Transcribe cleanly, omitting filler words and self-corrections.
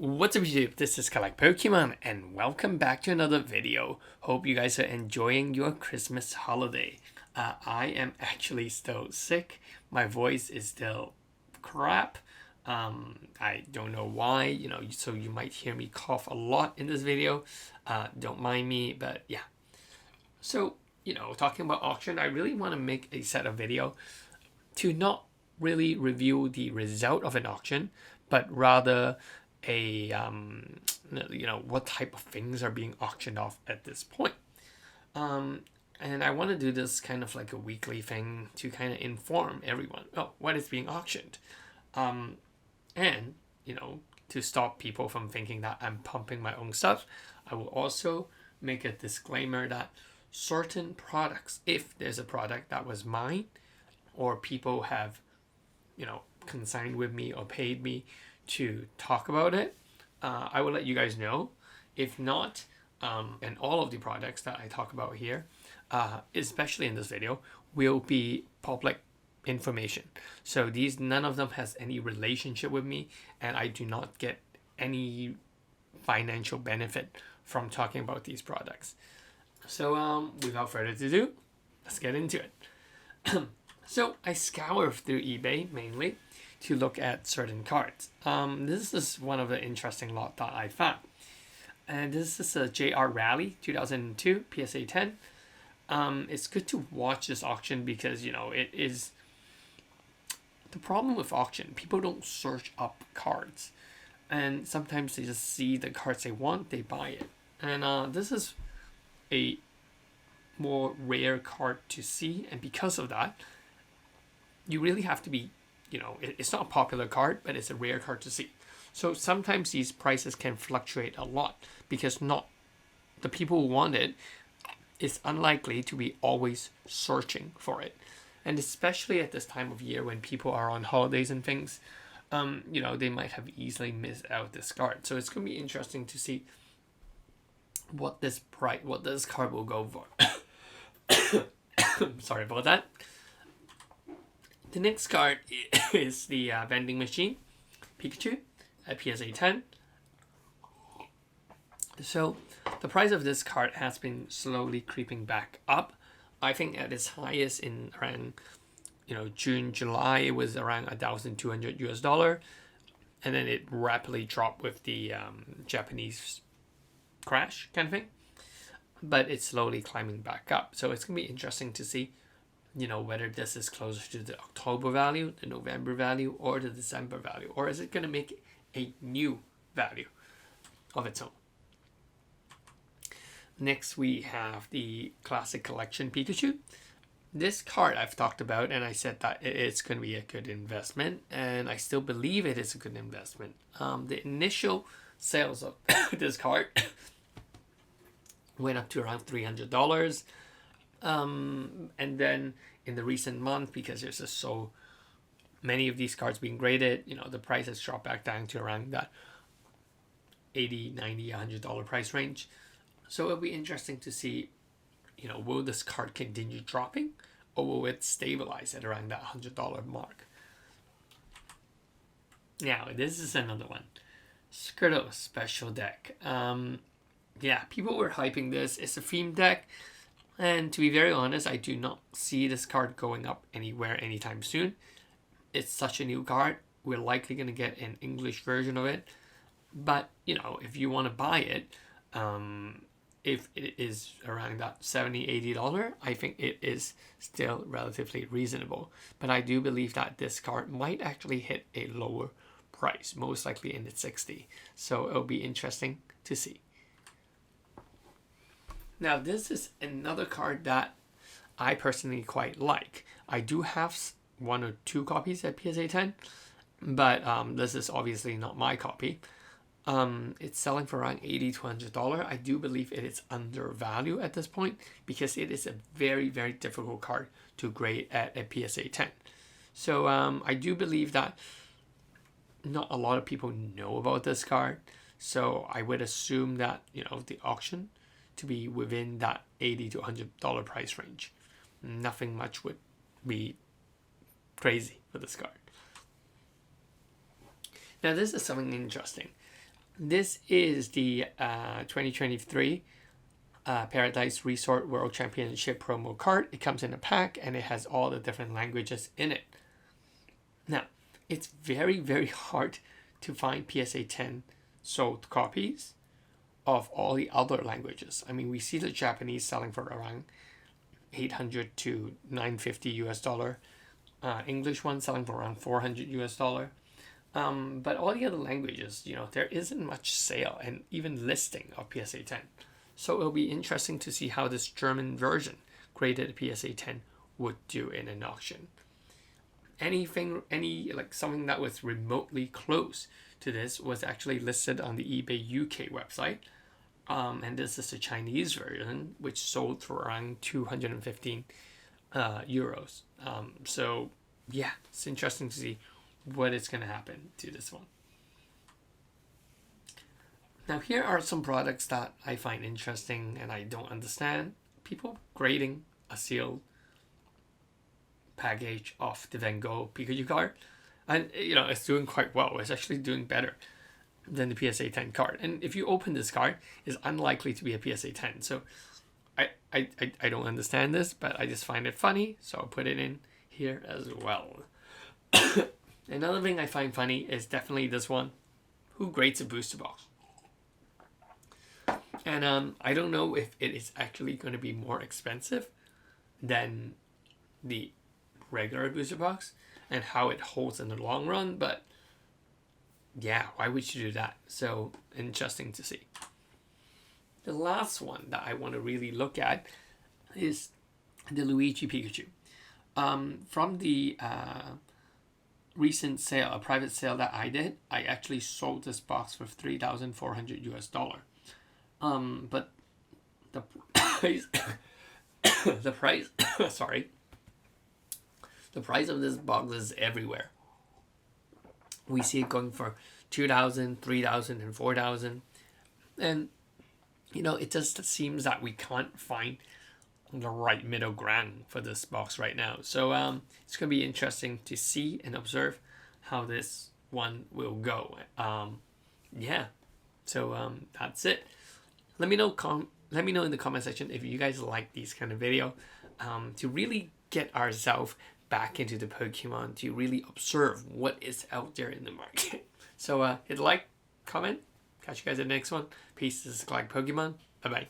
What's up YouTube, this is Collect Pokemon and welcome back to another video. Hope you guys are enjoying your Christmas holiday. I am actually still sick. My voice is still crap. I don't know why, so you might hear me cough a lot in this video. Don't mind me, but yeah. So, talking about auction, I really want to make a set of video to not really review the result of an auction, but rather what type of things are being auctioned off at this point. And I want to do this kind of like a weekly thing to kind of inform everyone, what is being auctioned. And, to stop people from thinking that I'm pumping my own stuff, I will also make a disclaimer that certain products, if there's a product that was mine or people have, consigned with me or paid me to talk about it, I will let you guys know. If not, and all of the products that I talk about here, especially in this video, will be public information. So none of them has any relationship with me, and I do not get any financial benefit from talking about these products. So without further ado, let's get into it. So I scour through eBay mainly to look at certain cards. This is one of the interesting lot that I found. And this is a JR Rally 2002 PSA 10. It's good to watch this auction because, it is... The problem with auction, people don't search up cards. And sometimes they just see the cards they want, they buy it. And this is a more rare card to see. And because of that, you really have to be, it's not a popular card, but it's a rare card to see. So sometimes these prices can fluctuate a lot because not the people who want it is unlikely to be always searching for it. And especially at this time of year when people are on holidays and things, they might have easily missed out this card. So it's going to be interesting to see what this card will go for. Sorry about that. The next card is the vending machine, Pikachu, at PSA 10. So the price of this card has been slowly creeping back up. I think at its highest in around, June, July, it was around $1,200 and then it rapidly dropped with the Japanese crash kind of thing. But it's slowly climbing back up. So it's going to be interesting to see whether this is closer to the October value, the November value, or the December value, or is it going to make a new value of its own? Next, we have the Classic Collection Pikachu. This card I've talked about, and I said that it's going to be a good investment, and I still believe it is a good investment. The initial sales of this card went up to around $300. And then in the recent month, because there's just so many of these cards being graded, the price has dropped back down to around that $80, $90, $100 price range. So it'll be interesting to see, will this card continue dropping or will it stabilize at around that $100 mark? Now, this is another one. Squirtle Special Deck. Yeah, people were hyping this. It's a theme deck. And to be very honest, I do not see this card going up anywhere anytime soon. It's such a new card. We're likely going to get an English version of it. But, if you want to buy it, if it is around that $70, $80, I think it is still relatively reasonable. But I do believe that this card might actually hit a lower price, most likely in the $60. So it'll be interesting to see. Now, this is another card that I personally quite like. I do have one or two copies at PSA 10, but this is obviously not my copy. It's selling for around $80 to $100. I do believe it is undervalued at this point because it is a very, very difficult card to grade at a PSA 10. So I do believe that not a lot of people know about this card. So I would assume that, the auction to be within that $80 to $100 price range. Nothing much would be crazy for this card. Now this is something interesting. This is the 2023 Paradise Resort World Championship promo card. It comes in a pack and it has all the different languages in it. Now, it's very, very hard to find PSA 10 sold copies of all the other languages. I mean, we see the Japanese selling for around 800 to 950 US dollar. English one selling for around 400 US dollar. But all the other languages, there isn't much sale and even listing of PSA 10. So it'll be interesting to see how this German version graded PSA 10 would do in an auction. Something that was remotely close to this was actually listed on the eBay UK website. And this is the Chinese version, which sold for around 215 euros. So yeah, it's interesting to see what is going to happen to this one. Now here are some products that I find interesting and I don't understand. People grading a sealed package of the Van Gogh Pikachu card. And it's doing quite well. It's actually doing better than the PSA 10 card. And if you open this card, it's unlikely to be a PSA 10. So I don't understand this, but I just find it funny. So I'll put it in here as well. Another thing I find funny is definitely this one. Who grades a booster box? And I don't know if it is actually going to be more expensive than the regular booster box and how it holds in the long run, but yeah, why would you do that? So interesting to see. The last one that I want to really look at is the Luigi Pikachu. From the recent sale, a private sale that I did, I actually sold this box for 3,400 US dollar. But the price, the price of this box is everywhere. We see it going for 2,000, 3,000, and 4,000. And, it just seems that we can't find the right middle ground for this box right now. So it's going to be interesting to see and observe how this one will go. So that's it. Let me know in the comment section if you guys like these kind of video, to really get ourselves back into the Pokemon, to really observe what is out there in the market. So hit like, comment, catch you guys in the next one. Peace, this is Collect Pokemon. Bye bye.